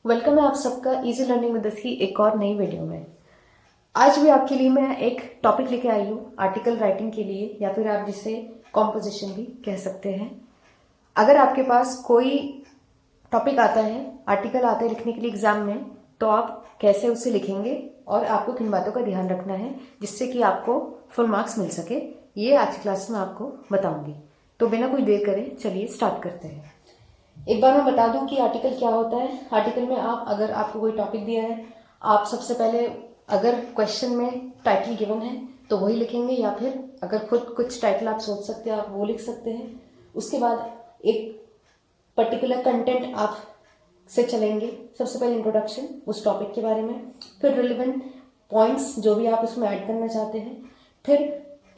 Welcome है आप सबका इजी लर्निंग विद की एक और नई वीडियो में। आज भी आपके लिए मैं एक टॉपिक लेके आई हूँ आर्टिकल राइटिंग के लिए, या फिर आप जिसे कॉम्पोजिशन भी कह सकते हैं। अगर आपके पास कोई टॉपिक आता है, आर्टिकल आता है लिखने के लिए एग्जाम में, तो आप कैसे उसे लिखेंगे और आपको किन बातों का ध्यान रखना है जिससे कि आपको फुल मार्क्स मिल सके, ये आज की क्लास में आपको बताऊंगी। तो बिना कोई देर करे चलिए स्टार्ट करते हैं। एक बार मैं बता दूं कि आर्टिकल क्या होता है। आर्टिकल में आप, अगर आपको कोई टॉपिक दिया है, आप सबसे पहले अगर क्वेश्चन में टाइटल गिवन है तो वही लिखेंगे, या फिर अगर खुद कुछ टाइटल आप सोच सकते हैं आप वो लिख सकते हैं। उसके बाद एक पर्टिकुलर कंटेंट आप से चलेंगे। सबसे पहले इंट्रोडक्शन उस टॉपिक के बारे में, फिर रिलेवेंट पॉइंट्स जो भी आप उसमें ऐड करना चाहते हैं, फिर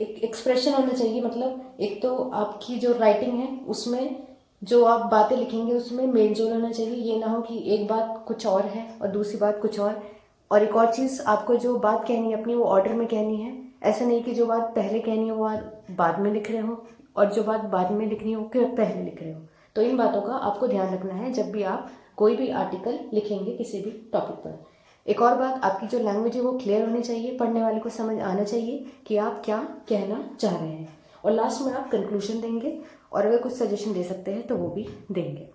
एक एक्सप्रेशन होना चाहिए। मतलब एक तो आपकी जो राइटिंग है उसमें जो आप बातें लिखेंगे उसमें मेल जोल होना चाहिए। ये ना हो कि एक बात कुछ और है और दूसरी बात कुछ और एक और चीज़ आपको जो बात कहनी है अपनी वो ऑर्डर में कहनी है। ऐसा नहीं कि जो बात पहले कहनी है वो बाद में लिख रहे हो और जो बात बाद में लिखनी है वो पहले लिख रहे हो। तो इन बातों का आपको ध्यान रखना है जब भी आप कोई भी आर्टिकल लिखेंगे किसी भी टॉपिक पर। एक और बात, आपकी जो लैंग्वेज है वो क्लियर होनी चाहिए, पढ़ने वाले को समझ आना चाहिए कि आप क्या कहना चाह रहे हैं। और लास्ट में आप कंक्लूजन देंगे और अगर कुछ सजेशन दे सकते हैं तो वो भी देंगे।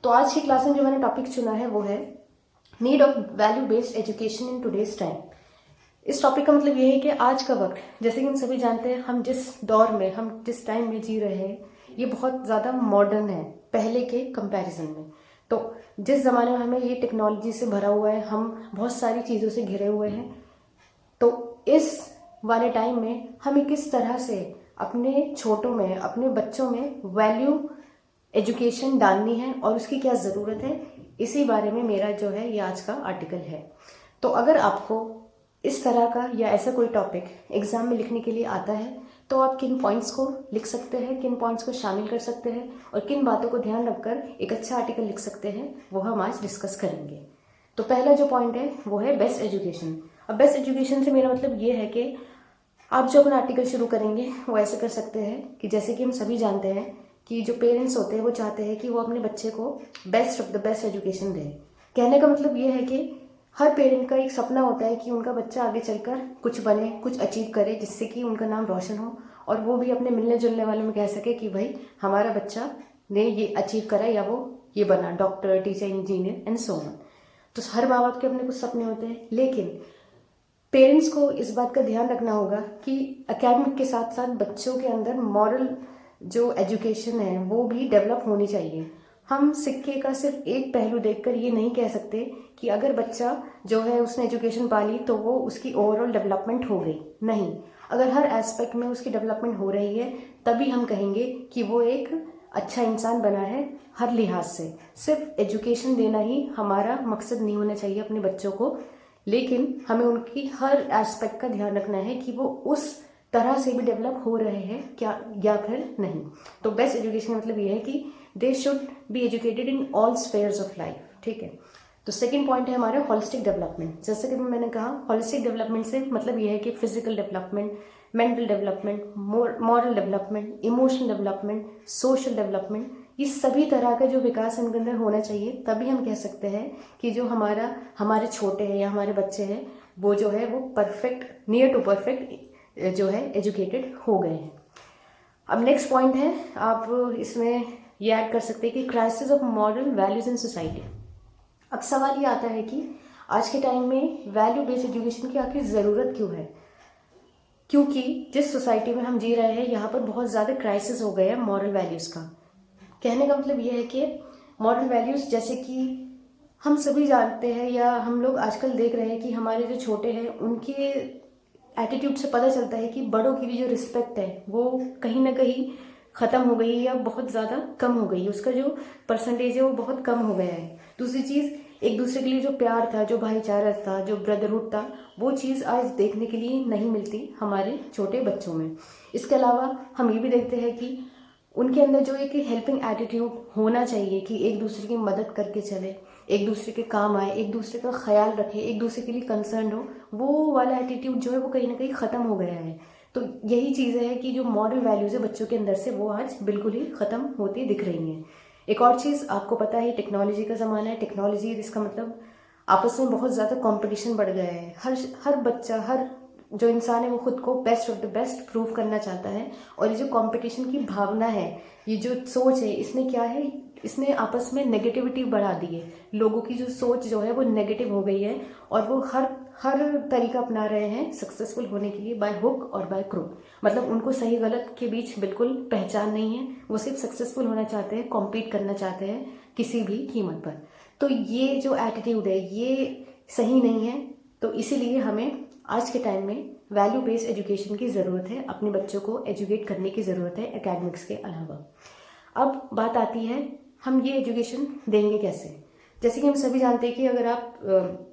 तो आज की क्लास में जो मैंने टॉपिक चुना है वो है need of value based education in today's time. इस टॉपिक का मतलब ये है कि आज का वक्त, जैसे कि हम सभी जानते हैं, हम जिस दौर में, हम जिस टाइम में जी रहे हैं, ये बहुत ज़्यादा मॉडर्न है पहले के कंपैरिजन में। तो जिस ज़माने में हमें ये टेक्नोलॉजी से भरा हुआ है, हम बहुत सारी चीज़ों से घिरे हुए हैं, तो इस वाले टाइम में हमें किस तरह से अपने छोटों में, अपने बच्चों में वैल्यू एजुकेशन डालनी है और उसकी क्या ज़रूरत है, इसी बारे में मेरा जो है ये आज का आर्टिकल है। तो अगर आपको इस तरह का या ऐसा कोई टॉपिक एग्जाम में लिखने के लिए आता है तो आप किन पॉइंट्स को लिख सकते हैं, किन पॉइंट्स को शामिल कर सकते हैं और किन बातों को ध्यान रखकर एक अच्छा आर्टिकल लिख सकते हैं, वो हम आज डिस्कस करेंगे। तो पहला जो पॉइंट है वो है बेस्ट एजुकेशन। अब बेस्ट एजुकेशन से मेरा मतलब ये है कि आप जो अपना आर्टिकल शुरू करेंगे वो ऐसे कर सकते हैं कि जैसे कि हम सभी जानते हैं कि जो पेरेंट्स होते हैं वो चाहते हैं कि वो अपने बच्चे को best of the best education दें। कहने का मतलब ये है कि हर पेरेंट का एक सपना होता है कि उनका बच्चा आगे चलकर कुछ बने, कुछ अचीव करे, जिससे कि उनका नाम रोशन हो और वो भी अपने मिलने जुलने वालों में कह सके कि भाई हमारा बच्चा ने ये अचीव करा या वो ये बना, doctor, teacher, engineer and so on. तो हर माँ बाप के अपने कुछ सपने होते हैं, लेकिन पेरेंट्स को इस बात का ध्यान रखना होगा कि एकेडमिक के साथ साथ बच्चों के अंदर मॉरल जो एजुकेशन है वो भी डेवलप होनी चाहिए। हम सिक्के का सिर्फ एक पहलू देखकर ये नहीं कह सकते कि अगर बच्चा जो है उसने एजुकेशन पा ली तो वो उसकी ओवरऑल डेवलपमेंट हो गई। नहीं, अगर हर एस्पेक्ट में उसकी डेवलपमेंट हो रही है तभी हम कहेंगे कि वो एक अच्छा इंसान बना है हर लिहाज से। सिर्फ एजुकेशन देना ही हमारा मकसद नहीं होना चाहिए अपने बच्चों को, लेकिन हमें उनकी हर एस्पेक्ट का ध्यान रखना है कि वो उस तरह से भी डेवलप हो रहे हैं क्या या फिर नहीं। तो बेस्ट एजुकेशन मतलब ये है कि they should be educated in all spheres of life. ठीक है। तो सेकंड पॉइंट है हमारा होलिस्टिक डेवलपमेंट। जैसे कि मैंने कहा, होलिस्टिक डेवलपमेंट से मतलब ये है कि physical development, mental development, moral development, emotional development, social development, ये सभी तरह का जो विकास उनके अंदर होना चाहिए। तभी हम कह सकते हैं कि जो हमारे छोटे हैं या हमारे बच्चे हैं वो जो है वो परफेक्ट, नियर टू परफेक्ट जो है एजुकेटेड हो गए हैं। अब नेक्स्ट पॉइंट है, आप इसमें ये ऐड कर सकते हैं कि crisis of moral values in society. अब सवाल ये आता है कि आज के टाइम में वैल्यू बेस्ड एजुकेशन की आखिर ज़रूरत क्यों है, क्योंकि जिस सोसाइटी में हम जी रहे हैं यहाँ पर बहुत ज़्यादा क्राइसिस हो गया है मॉरल वैल्यूज़ का। कहने का मतलब ये है कि मॉरल वैल्यूज़, जैसे कि हम सभी जानते हैं या हम लोग आजकल देख रहे हैं कि हमारे जो छोटे हैं उनके एटीट्यूड से पता चलता है कि बड़ों की भी जो रिस्पेक्ट है वो कहीं ना कहीं ख़त्म हो गई है या बहुत ज़्यादा कम हो गई है। उसका जो परसेंटेज है वो बहुत कम हो गया है। दूसरी चीज़, एक दूसरे के लिए जो प्यार था, जो भाईचारा था, जो ब्रदरहुड था, वो चीज़ आज देखने के लिए नहीं मिलती हमारे छोटे बच्चों में। इसके अलावा हम ये भी देखते हैं कि उनके अंदर जो एक हेल्पिंग एटीट्यूड होना चाहिए कि एक दूसरे की मदद करके चले, एक दूसरे के काम आए, एक दूसरे का ख्याल रखे, एक दूसरे के लिए कंसर्न हो, वो वाला एटीट्यूड जो है वो कहीं ना कहीं ख़त्म हो गया है। तो यही चीज़ें है कि जो मॉरल वैल्यूज़ है बच्चों के अंदर से वो आज बिल्कुल ही ख़त्म होती दिख रही हैं। एक और चीज़ आपको पता है, टेक्नोलॉजी का ज़माना है। टेक्नोलॉजी, इसका मतलब आपस में बहुत ज़्यादा कंपटीशन बढ़ गया है। हर बच्चा, हर जो इंसान है वो खुद को best of the best prove करना चाहता है। और ये जो कंपटीशन की भावना है, ये जो सोच है, इसने क्या है, इसने आपस में नेगेटिविटी बढ़ा दी है। लोगों की जो सोच जो है वो नेगेटिव हो गई है और वो हर तरीका अपना रहे हैं सक्सेसफुल होने के लिए, बाय हुक और बाय क्रूक। मतलब उनको सही गलत के बीच बिल्कुल पहचान नहीं है। वो सिर्फ सक्सेसफुल होना चाहते हैं, कॉम्पीट करना चाहते हैं किसी भी कीमत पर। तो ये जो एटीट्यूड है ये सही नहीं है। तो इसीलिए हमें आज के टाइम में वैल्यू बेस्ड एजुकेशन की ज़रूरत है। अपने बच्चों को एजुकेट करने की ज़रूरत है एकेडमिक्स के अलावा। अब बात आती है, हम ये एजुकेशन देंगे कैसे। जैसे कि हम सभी जानते हैं कि अगर आप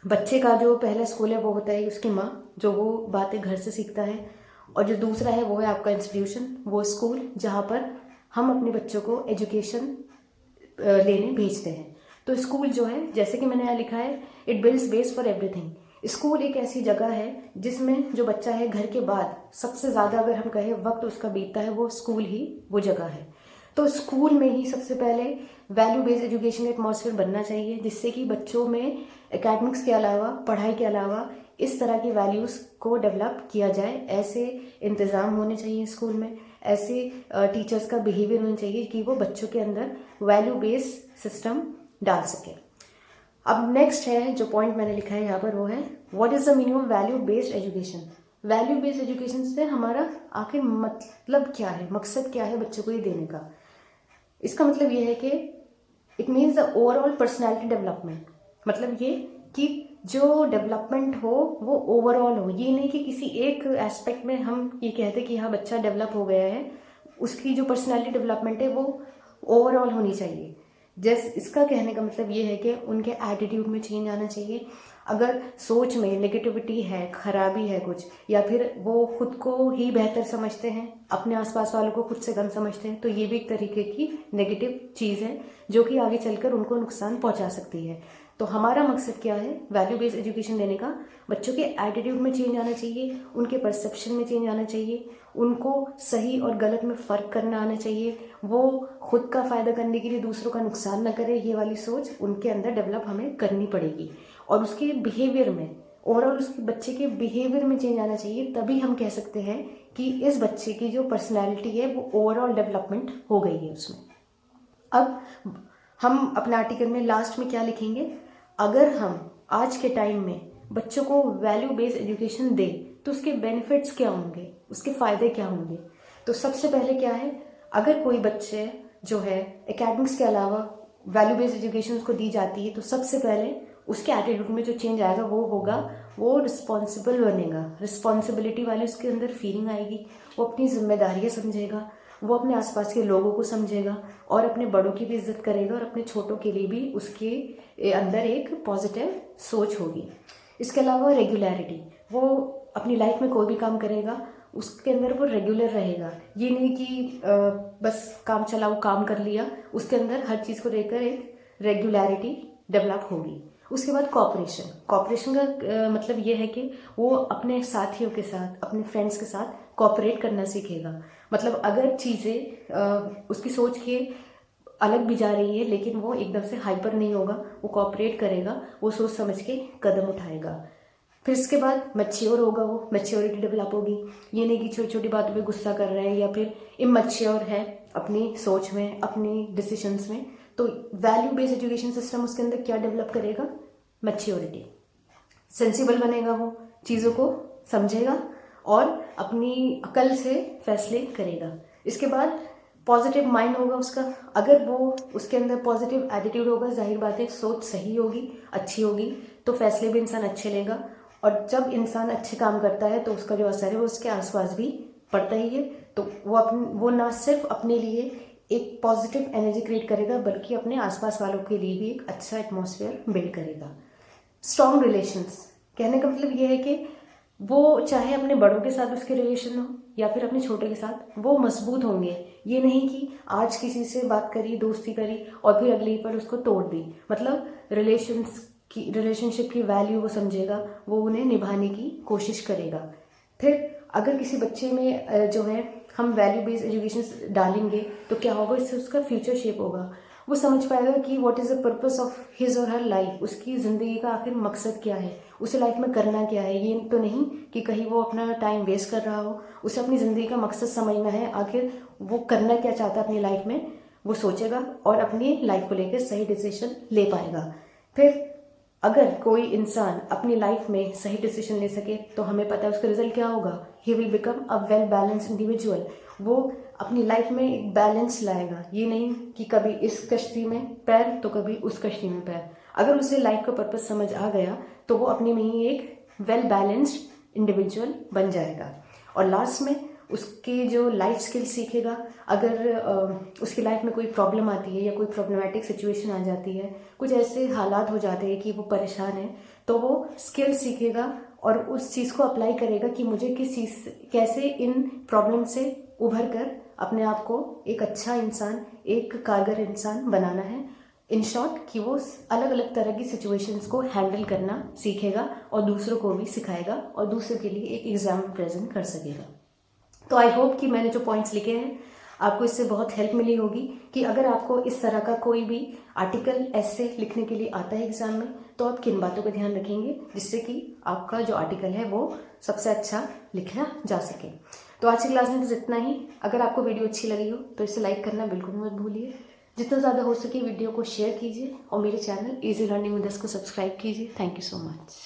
बच्चे का जो पहला स्कूल है वो होता है उसकी माँ, जो वो बातें घर से सीखता है। और जो दूसरा है वो है आपका इंस्टीट्यूशन, वो स्कूल जहाँ पर हम अपने बच्चों को एजुकेशन लेने भेजते हैं। तो स्कूल जो है, जैसे कि मैंने यहाँ लिखा है, it builds base for everything. School एक ऐसी जगह है जिसमें जो बच्चा है घर के बाद सबसे ज़्यादा, अगर हम कहें, वक्त उसका बीतता है, वो स्कूल ही वो जगह है। तो स्कूल में ही सबसे पहले वैल्यू बेस्ड एजुकेशन एटमॉस्फेयर बनना चाहिए, जिससे कि बच्चों में एकेडमिक्स के अलावा, पढ़ाई के अलावा, इस तरह की वैल्यूज़ को डेवलप किया जाए। ऐसे इंतज़ाम होने चाहिए स्कूल में, ऐसे टीचर्स का बिहेवियर होना चाहिए कि वो बच्चों के अंदर वैल्यू बेस्ड सिस्टम डाल सके। अब नेक्स्ट है जो पॉइंट मैंने लिखा है यहाँ पर, वो है what is the meaning of value based education. Value based education से हमारा आखिर मतलब क्या है, मकसद क्या है बच्चों को ये देने का। इसका मतलब ये है कि it means the overall personality development. मतलब ये कि जो डेवलपमेंट हो वो ओवरऑल हो। ये नहीं कि किसी एक एस्पेक्ट में हम ये कहते कि हाँ बच्चा डेवलप हो गया है, उसकी जो पर्सनैलिटी डेवलपमेंट है वो ओवरऑल होनी चाहिए। जैसे इसका कहने का मतलब ये है कि उनके एटीट्यूड में चेंज आना चाहिए। अगर सोच में नेगेटिविटी है, खराबी है कुछ, या फिर वो खुद को ही बेहतर समझते हैं, अपने आसपास वालों को खुद से कम समझते हैं, तो ये भी एक तरीके की नेगेटिव चीज़ है जो कि आगे चलकर उनको नुकसान पहुंचा सकती है। तो हमारा मकसद क्या है वैल्यू बेस्ड एजुकेशन देने का? बच्चों के एटीट्यूड में चेंज आना चाहिए, उनके परसेप्शन में चेंज आना चाहिए, उनको सही और गलत में फ़र्क करना आना चाहिए, वो खुद का फ़ायदा करने के लिए दूसरों का नुकसान न करे, ये वाली सोच उनके अंदर डेवलप हमें करनी पड़ेगी। और उसके बिहेवियर में, ओवरऑल उसके बच्चे के बिहेवियर में चेंज आना चाहिए। तभी हम कह सकते हैं कि इस बच्चे की जो पर्सनैलिटी है वो ओवरऑल डेवलपमेंट हो गई है उसमें। अब हम अपने आर्टिकल में लास्ट में क्या लिखेंगे? अगर हम आज के टाइम में बच्चों को वैल्यू बेस्ड एजुकेशन दें तो उसके बेनिफिट्स क्या होंगे, उसके फ़ायदे क्या होंगे। तो सबसे पहले क्या है, अगर कोई बच्चे जो है एकेडमिक्स के अलावा वैल्यू बेस्ड एजुकेशन उसको दी जाती है, तो सबसे पहले उसके एटीट्यूड में जो चेंज आएगा वो होगा, वो रिस्पॉन्सिबल बनेगा, रिस्पॉन्सिबिलिटी वाली उसके अंदर फीलिंग आएगी, वो अपनी जिम्मेदारियाँ समझेगा, वो अपने आसपास के लोगों को समझेगा और अपने बड़ों की भी इज्जत करेगा और अपने छोटों के लिए भी उसके अंदर एक पॉजिटिव सोच होगी। इसके अलावा रेगुलरिटी, वो अपनी लाइफ में कोई भी काम करेगा उसके अंदर वो रेगुलर रहेगा। ये नहीं कि बस काम चलाओ, काम कर लिया, उसके अंदर हर चीज़ को लेकर एक रेगुलरिटी डेवलप होगी। उसके बाद कॉपरेशन, कॉपरेशन का मतलब ये है कि वो अपने साथियों के साथ, अपने फ्रेंड्स के साथ कॉपरेट करना सीखेगा। मतलब अगर चीज़ें उसकी सोच के अलग भी जा रही है लेकिन वो एकदम से हाइपर नहीं होगा, वो कॉपरेट करेगा, वो सोच समझ के कदम उठाएगा। फिर इसके बाद मैच्योर होगा, वो मैच्योरिटी डेवलप होगी। ये नहीं कि छोटी छोटी बातों पे गुस्सा कर रहे हैं या फिर इमैच्योर है अपनी सोच में, अपनी डिसीजंस में। तो वैल्यू बेस्ड एजुकेशन सिस्टम उसके अंदर क्या डेवलप करेगा? मैच्योरिटी। सेंसिबल बनेगा, वो चीज़ों को समझेगा और अपनी अकल से फैसले करेगा। इसके बाद पॉजिटिव माइंड होगा उसका। अगर वो उसके अंदर पॉजिटिव एटीट्यूड होगा, जाहिर बात है सोच सही होगी, अच्छी होगी, तो फैसले भी इंसान अच्छे लेगा। और जब इंसान अच्छे काम करता है तो उसका जो असर है वो उसके आसपास भी पड़ता ही है। तो वो ना सिर्फ अपने लिए एक पॉजिटिव एनर्जी क्रिएट करेगा बल्कि अपने आसपास वालों के लिए भी एक अच्छा एटमॉस्फेयर बिल्ड करेगा। स्ट्रॉन्ग रिलेशंस, कहने का मतलब ये है कि वो चाहे अपने बड़ों के साथ उसके रिलेशन हो या फिर अपने छोटे के साथ, वो मजबूत होंगे। ये नहीं कि आज किसी से बात करी, दोस्ती करी और फिर अगले ही पर उसको तोड़ दी। मतलब रिलेशनशिप की वैल्यू वो समझेगा, वो उन्हें निभाने की कोशिश करेगा। फिर अगर किसी बच्चे में जो है हम वैल्यू बेस्ड एजुकेशन डालेंगे तो क्या होगा, इससे उसका फ्यूचर शेप होगा। वो समझ पाएगा कि what is the purpose of his और हर लाइफ, उसकी ज़िंदगी का आखिर मकसद क्या है, उसे लाइफ में करना क्या है। ये तो नहीं कि कहीं वो अपना टाइम वेस्ट कर रहा हो, उसे अपनी ज़िंदगी का मकसद समझना है, आखिर वो करना क्या चाहता है अपनी लाइफ में, वो सोचेगा और अपनी लाइफ को लेकर सही डिसीजन ले पाएगा। फिर अगर कोई इंसान अपनी लाइफ में सही डिसीजन ले सके तो हमें पता है उसका रिजल्ट क्या होगा, he will become a well balance individual. वो अपनी लाइफ में एक बैलेंस लाएगा, ये नहीं कि कभी इस कश्ती में पैर तो कभी उस कश्ती में पैर। अगर उसे लाइफ का पर्पस समझ आ गया तो वो अपने में ही एक वेल बैलेंस्ड इंडिविजुअल बन जाएगा। और लास्ट में उसकी जो लाइफ स्किल सीखेगा, अगर उसकी लाइफ में कोई प्रॉब्लम आती है या कोई प्रॉब्लमेटिक सिचुएशन आ जाती है, कुछ ऐसे हालात हो जाते हैं कि वो परेशान है, तो वो स्किल सीखेगा और उस चीज़ को अप्लाई करेगा कि मुझे किस चीज़ कैसे इन प्रॉब्लम से उभर कर अपने आप को एक अच्छा इंसान, एक कारगर इंसान बनाना है। इन शॉर्ट कि वो अलग अलग तरह की सिचुएशंस को हैंडल करना सीखेगा और दूसरों को भी सिखाएगा और दूसरों के लिए एक एग्जाम प्रेजेंट कर सकेगा। तो आई होप कि मैंने जो पॉइंट्स लिखे हैं आपको इससे बहुत हेल्प मिली होगी कि अगर आपको इस तरह का कोई भी आर्टिकल ऐसे लिखने के लिए आता है एग्जाम में, तो आप किन बातों का ध्यान रखेंगे जिससे कि आपका जो आर्टिकल है वो सबसे अच्छा लिखा जा सके। तो आज की क्लास में तो इतना ही। अगर आपको वीडियो अच्छी लगी हो तो इसे लाइक करना बिल्कुल मत भूलिए। जितना ज़्यादा हो सके वीडियो को शेयर कीजिए और मेरे channel easy learning with us को सब्सक्राइब कीजिए। Thank you so much.